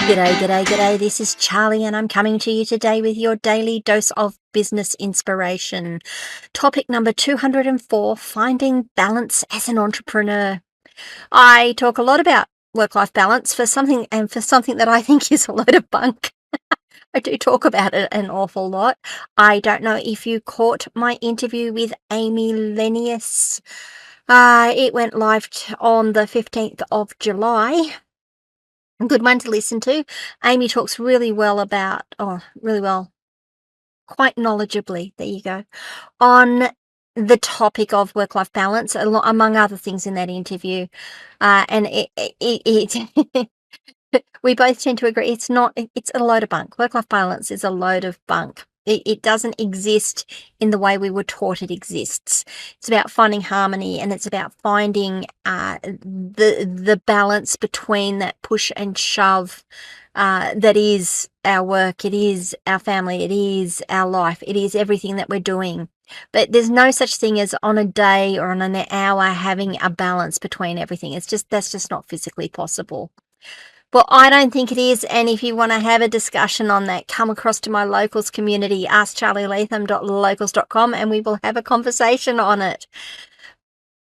G'day. This is Charlie, and I'm coming to you today with your daily dose of business inspiration. Topic number 204, finding balance as an entrepreneur. I talk a lot about work-life balance for something that I think is a load of bunk. I do talk about it an awful lot. I don't know if you caught my interview with Amy Lenius. It went live on the 15th of July. A good one to listen to. Amy talks really well, quite knowledgeably, there you go, on the topic of work-life balance, among other things in that interview. And we both tend to agree it's a load of bunk. Work-life balance is a load of bunk. It doesn't exist in the way we were taught it exists. It's about finding harmony, and it's about finding the balance between that push and shove that is our work, it is our family, it is our life, it is everything that we're doing. But there's no such thing as on a day or on an hour having a balance between everything. That's just not physically possible. Well, I don't think it is, and if you want to have a discussion on that, come across to my locals community, askcharlyleetham.locals.com, and we will have a conversation on it.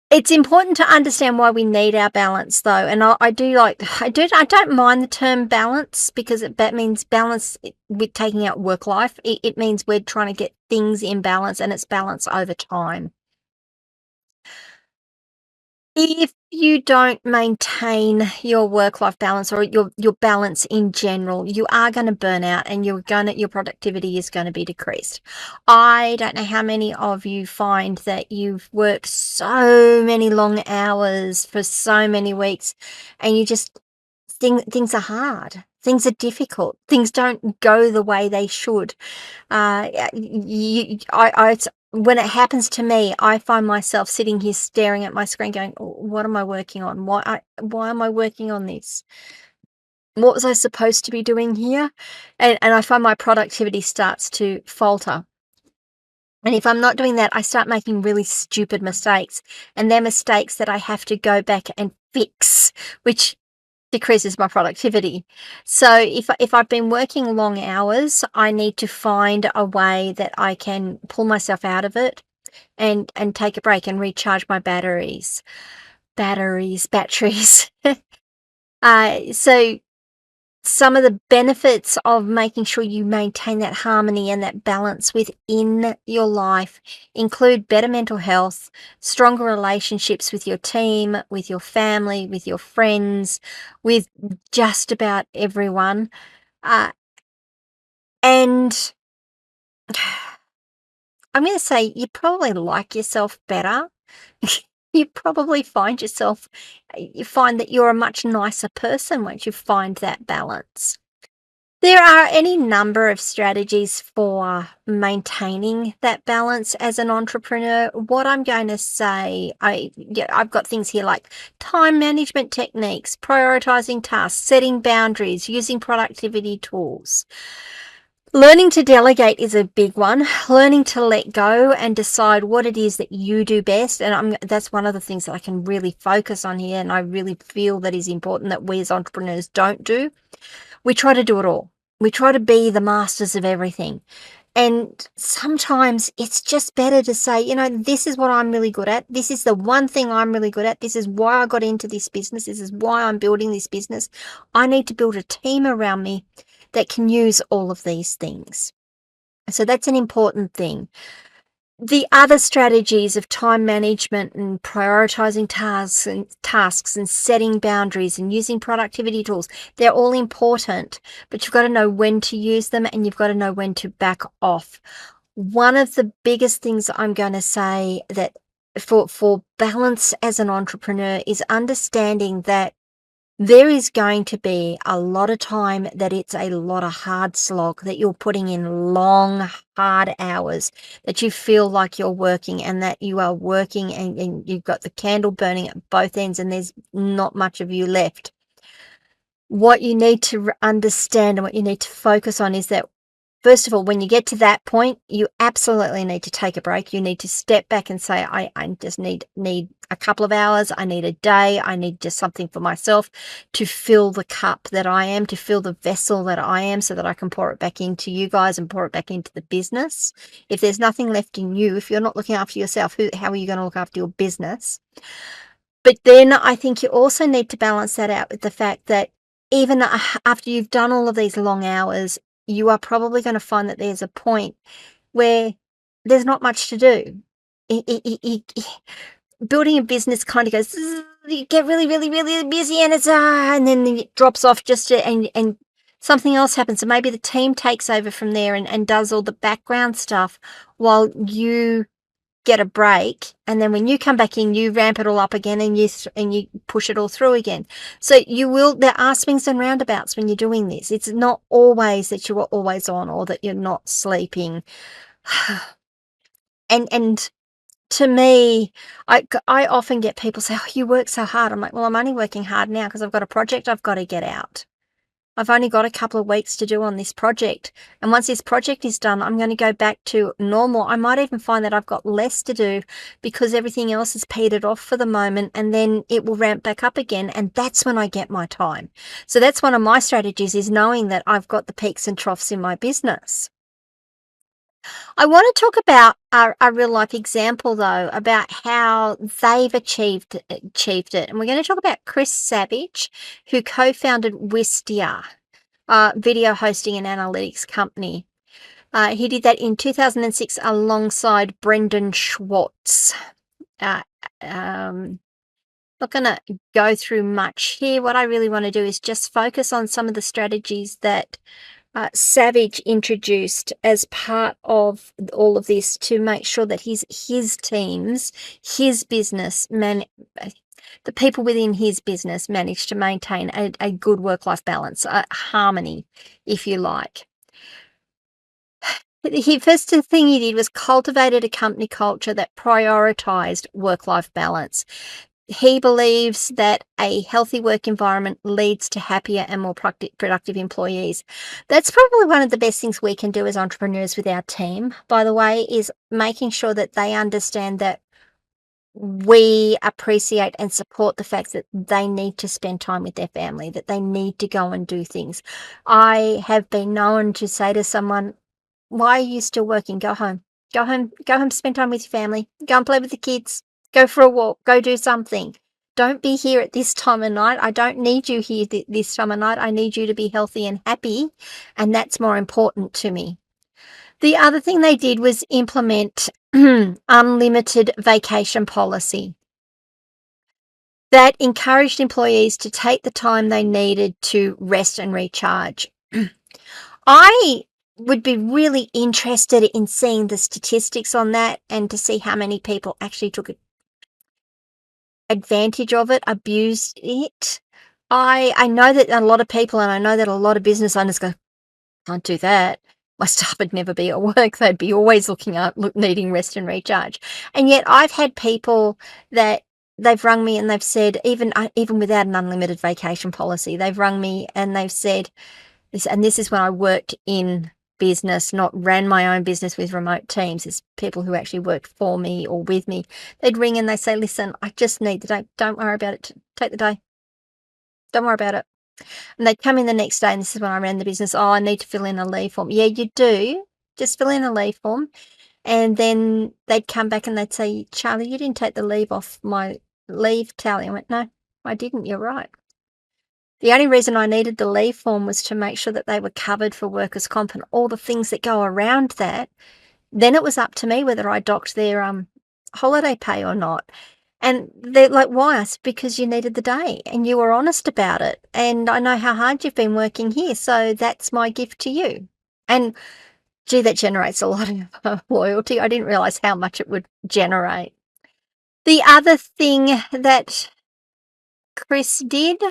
It's important to understand why we need our balance, though, and I don't mind the term balance, because that means balance with taking out work life. It means we're trying to get things in balance, and it's balance over time. If you don't maintain your work-life balance or your balance in general, you are going to burn out, and your productivity is going to be decreased. I don't know how many of you find that you've worked so many long hours for so many weeks, and you just things are hard. Things are difficult. Things don't go the way they should. When it happens to me, I find myself sitting here staring at my screen going, "Oh, what am I working on? Why am I working on this? What was I supposed to be doing here?" And I find my productivity starts to falter. And if I'm not doing that, I start making really stupid mistakes. And they're mistakes that I have to go back and fix, which decreases my productivity. So if I've been working long hours, I need to find a way that I can pull myself out of it and take a break and recharge my batteries. So some of the benefits of making sure you maintain that harmony and that balance within your life include better mental health, stronger relationships with your team, with your family, with your friends, with just about everyone. And I'm going to say you probably like yourself better. You probably you find that you're a much nicer person once you find that balance. There are any number of strategies for maintaining that balance as an entrepreneur. What I'm going to say, I've got things here like time management techniques, prioritizing tasks, setting boundaries, using productivity tools. Learning to delegate is a big one. Learning to let go and decide what it is that you do best. And that's one of the things that I can really focus on here, and I really feel that is important that we as entrepreneurs don't do. We try to do it all. We try to be the masters of everything. And sometimes it's just better to say, this is what I'm really good at. This is the one thing I'm really good at. This is why I got into this business. This is why I'm building this business. I need to build a team around me that can use all of these things. So that's an important thing. The other strategies of time management and prioritizing tasks and setting boundaries and using productivity tools, they're all important, but you've got to know when to use them, and you've got to know when to back off. One of the biggest things I'm going to say that for balance as an entrepreneur is understanding that there is going to be a lot of time that it's a lot of hard slog, that you're putting in long, hard hours, that you feel like you're working, and that you are working and you've got the candle burning at both ends and there's not much of you left. What you need to understand and what you need to focus on is that First of all, when you get to that point, you absolutely need to take a break. You need to step back and say, I just need a couple of hours. I need a day. I need just something for myself to fill the cup that I am, to fill the vessel that I am, so that I can pour it back into you guys and pour it back into the business. If there's nothing left in you, if you're not looking after yourself, how are you going to look after your business? But then I think you also need to balance that out with the fact that even after you've done all of these long hours, you are probably going to find that there's a point where there's not much to do. Building a business kind of goes, "Zzz," you get really, really, really busy, and and then it drops off and something else happens. So maybe the team takes over from there and does all the background stuff while you get a break, and then when you come back in, you ramp it all up again, and you push it all through again. So there are swings and roundabouts when you're doing this. It's not always that you are always on, or that you're not sleeping. And to me, I often get people say, "Oh, you work so hard." I'm like, "Well, I'm only working hard now because I've got a project I've got to get out. I've only got a couple of weeks to do on this project. And once this project is done, I'm going to go back to normal. I might even find that I've got less to do because everything else is petered off for the moment, and then it will ramp back up again. And that's when I get my time. So that's one of my strategies, is knowing that I've got the peaks and troughs in my business. I want to talk about a real life example, though, about how they've achieved it. And we're going to talk about Chris Savage, who co-founded Wistia, video hosting and analytics company. He did that in 2006 alongside Brendan Schwartz. Not going to go through much here. What I really want to do is just focus on some of the strategies that Savage introduced as part of all of this to make sure that his teams, his business, the people within his business managed to maintain a good work-life balance, a harmony, if you like. The first thing he did was cultivated a company culture that prioritized work-life balance. He believes that a healthy work environment leads to happier and more productive employees. That's probably one of the best things we can do as entrepreneurs with our team, by the way, is making sure that they understand that we appreciate and support the fact that they need to spend time with their family, that they need to go and do things. I have been known to say to someone, "Why are you still working? Go home. Go home, spend time with your family. Go and play with the kids. Go for a walk. Go do something. Don't be here at this time of night. I don't need you here this time of night. I need you to be healthy and happy, and that's more important to me." The other thing they did was implement unlimited vacation policy that encouraged employees to take the time they needed to rest and recharge. I would be really interested in seeing the statistics on that, and to see how many people actually took advantage of it, abused it. I know that a lot of people, and I know that a lot of business owners go, "Can't do that. My staff would never be at work. They'd be always needing rest and recharge." And yet I've had people that they've rung me and they've said, even without an unlimited vacation policy, they've rung me and they've said, this is when I worked in business, not ran my own business with remote teams. It's people who actually worked for me or with me. They'd ring and they say, "Listen, I just need the day. Don't worry about it. Take the day. Don't worry about it." And they'd come in the next day, and this is when I ran the business. "Oh, I need to fill in a leave form." "Yeah, you do. Just fill in a leave form." And then they'd come back and they'd say, "Charlie, you didn't take the leave off my leave tally." I went, "No, I didn't. You're right. The only reason I needed the leave form was to make sure that they were covered for workers' comp and all the things that go around that. Then it was up to me whether I docked their holiday pay or not." And they're like, "Why?" I said, "Because you needed the day and you were honest about it. And I know how hard you've been working here, so that's my gift to you." And gee, that generates a lot of loyalty. I didn't realize how much it would generate. The other thing that Chris did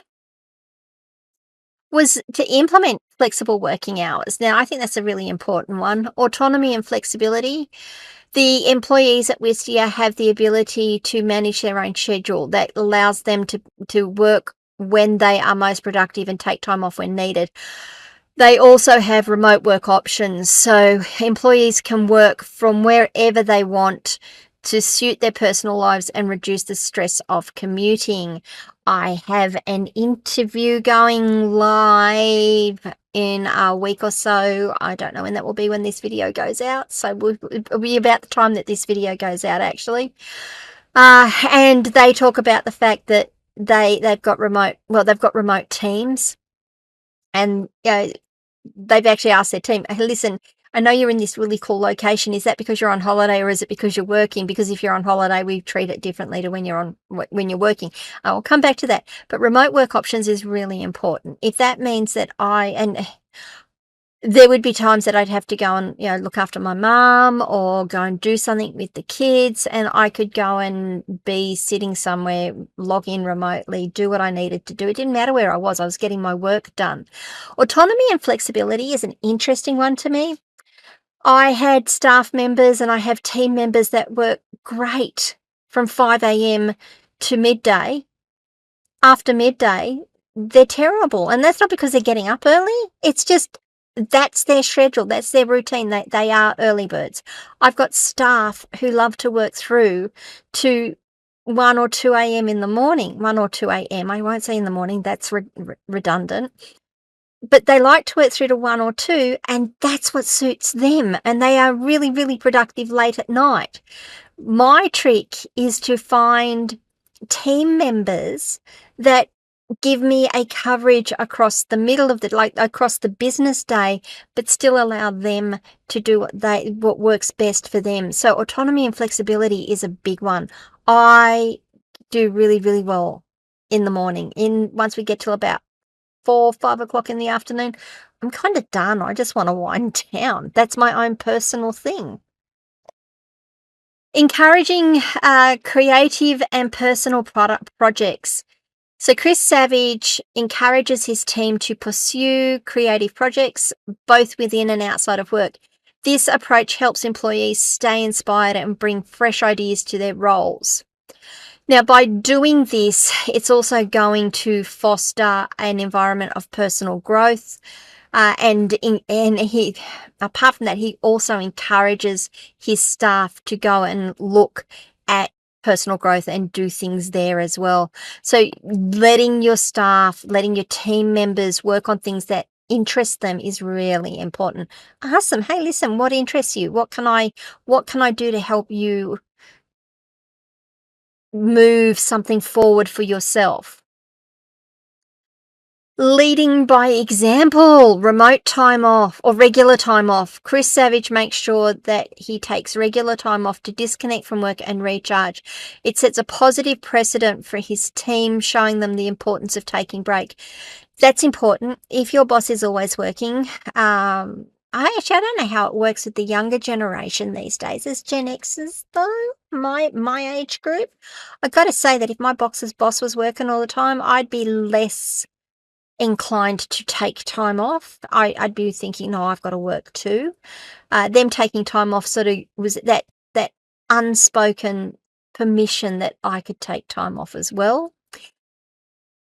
was to implement flexible working hours. Now, I think that's a really important one. Autonomy and flexibility. The employees at Wistia have the ability to manage their own schedule that allows them to work when they are most productive and take time off when needed. They also have remote work options, so employees can work from wherever they want to suit their personal lives and reduce the stress of commuting. I have an interview going live in a week or so. I don't know when that will be when this video goes out, so it'll be about the time that this video goes out, actually. And they talk about the fact that they've got remote teams, and they've actually asked their team, "Hey, listen, I know you're in this really cool location. Is that because you're on holiday, or is it because you're working? Because if you're on holiday, we treat it differently to when you're working." I will come back to that. But remote work options is really important. If that means that there would be times that I'd have to go and, look after my mum or go and do something with the kids, and I could go and be sitting somewhere, log in remotely, do what I needed to do. It didn't matter where I was getting my work done. Autonomy and flexibility is an interesting one to me. I had staff members and I have team members that work great from 5 a.m. to midday. After midday, they're terrible, and that's not because they're getting up early. It's just that's their schedule, that's their routine. They are early birds. I've got staff who love to work through to 1 or 2 a.m. in the morning. 1 or 2 a.m. I won't say in the morning, that's redundant. But they like to work through to 1 or 2, and that's what suits them, and they are really, really productive late at night. My trick is to find team members that give me a coverage across the middle of across the business day, but still allow them to do what works best for them. So autonomy and flexibility is a big one. I do really, really well in the morning. Once we get till about 4, 5 o'clock in the afternoon, I'm kind of done. I just want to wind down. That's my own personal thing. Encouraging creative and personal projects. So Chris Savage encourages his team to pursue creative projects both within and outside of work. This approach helps employees stay inspired and bring fresh ideas to their roles. Now, by doing this, it's also going to foster an environment of personal growth. And he, apart from that, he also encourages his staff to go and look at personal growth and do things there as well. So letting your team members work on things that interest them is really important. Ask them, "Hey, listen, what interests you? What can I do to help you move something forward for yourself?" Leading by example, remote time off or regular time off. Chris Savage makes sure that he takes regular time off to disconnect from work and recharge. It sets a positive precedent for his team, showing them the importance of taking break. That's important. If your boss is always working, I don't know how it works with the younger generation these days. As Gen Xers, though, my age group, I got to say that if my boss was working all the time, I'd be less inclined to take time off. I'd be thinking, no, I've got to work too. Them taking time off sort of was that unspoken permission that I could take time off as well.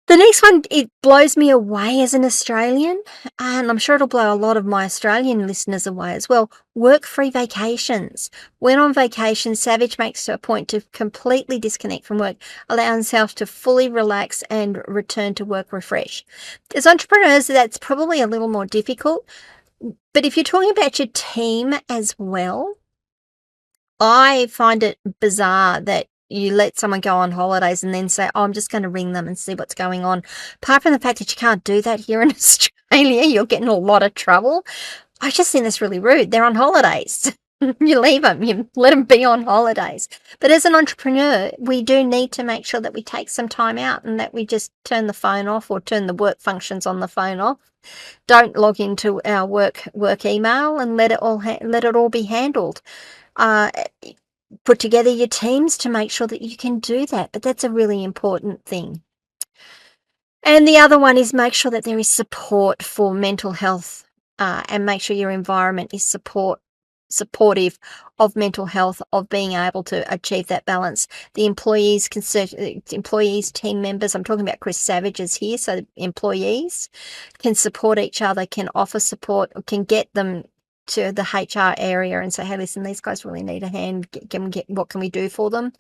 The next one, it blows me away as an Australian, and I'm sure it'll blow a lot of my Australian listeners away as well. Work-free vacations. When on vacation, Savage makes a point to completely disconnect from work, allow himself to fully relax and return to work refreshed. As entrepreneurs, that's probably a little more difficult, but if you're talking about your team as well, I find it bizarre that you let someone go on holidays and then say, "Oh, I'm just going to ring them and see what's going on." Apart from the fact that you can't do that here in Australia, you're getting a lot of trouble. I just think that's really rude. They're on holidays. You leave them, you let them be on holidays. But as an entrepreneur, we do need to make sure that we take some time out and that we just turn the phone off or turn the work functions on the phone off. Don't log into our work email and let it all be handled. Put together your teams to make sure that you can do that, but that's a really important thing. And the other one is make sure that there is support for mental health, and make sure your environment is supportive of mental health, of being able to achieve that balance. The employees employees, team members, I'm talking about Chris Savages here, so employees can support each other, can offer support, can get them to the HR area and say, "Hey, listen, these guys really need a hand. What can we do for them?"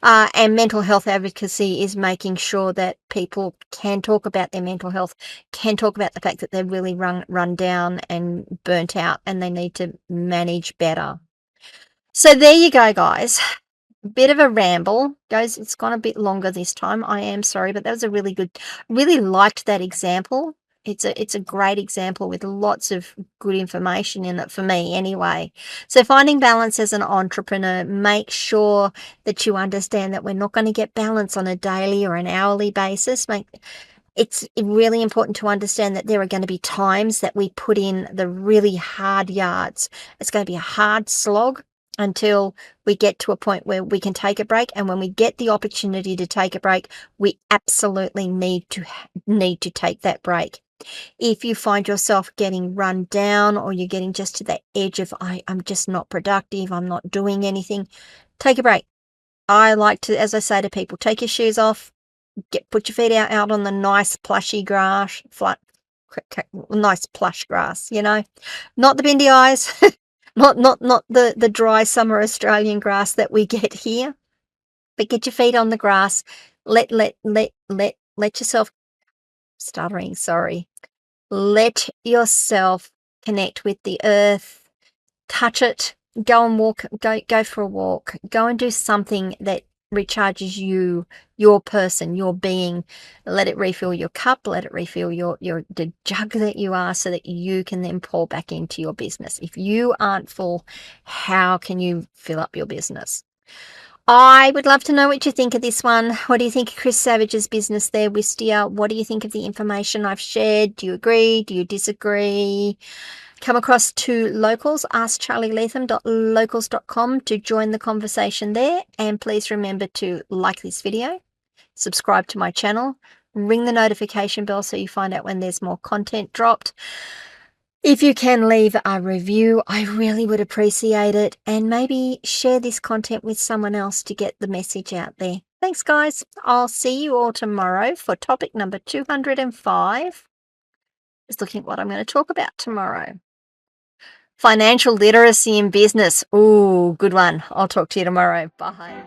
And mental health advocacy is making sure that people can talk about their mental health, can talk about the fact that they're really run down and burnt out, and they need to manage better. So there you go, guys. Bit of a ramble. It's gone a bit longer this time. I am sorry, but that was a really good, really liked that example. It's a great example with lots of good information in it for me anyway. So finding balance as an entrepreneur, make sure that you understand that we're not going to get balance on a daily or an hourly basis. It's really important to understand that there are going to be times that we put in the really hard yards. It's going to be a hard slog until we get to a point where we can take a break. And when we get the opportunity to take a break, we absolutely need to take that break. If you find yourself getting run down, or you're getting just to the edge of, I'm just not productive, I'm not doing anything, take a break. I like to, as I say to people, take your shoes off, put your feet out on the nice plushy grass, nice plush grass, not the bindi eyes, not the dry summer Australian grass that we get here, but get your feet on the grass. Let yourself, stuttering, sorry. Let yourself connect with the earth, touch it, go and walk, go for a walk, go and do something that recharges you, your person, your being. Let it refill your cup, let it refill the jug that you are, so that you can then pour back into your business. If you aren't full, how can you fill up your business? I would love to know what you think of this one. What do you think of Chris Savage's business there, Wistia? What do you think of the information I've shared? Do you agree? Do you disagree? Come across to Locals, askcharlyleetham.locals.com to join the conversation there. And please remember to like this video, subscribe to my channel, ring the notification bell so you find out when there's more content dropped. If you can leave a review, I really would appreciate it. And maybe share this content with someone else to get the message out there. Thanks, guys. I'll see you all tomorrow for topic number 205. Just looking at what I'm going to talk about tomorrow. Financial literacy in business. Ooh, good one. I'll talk to you tomorrow. Bye.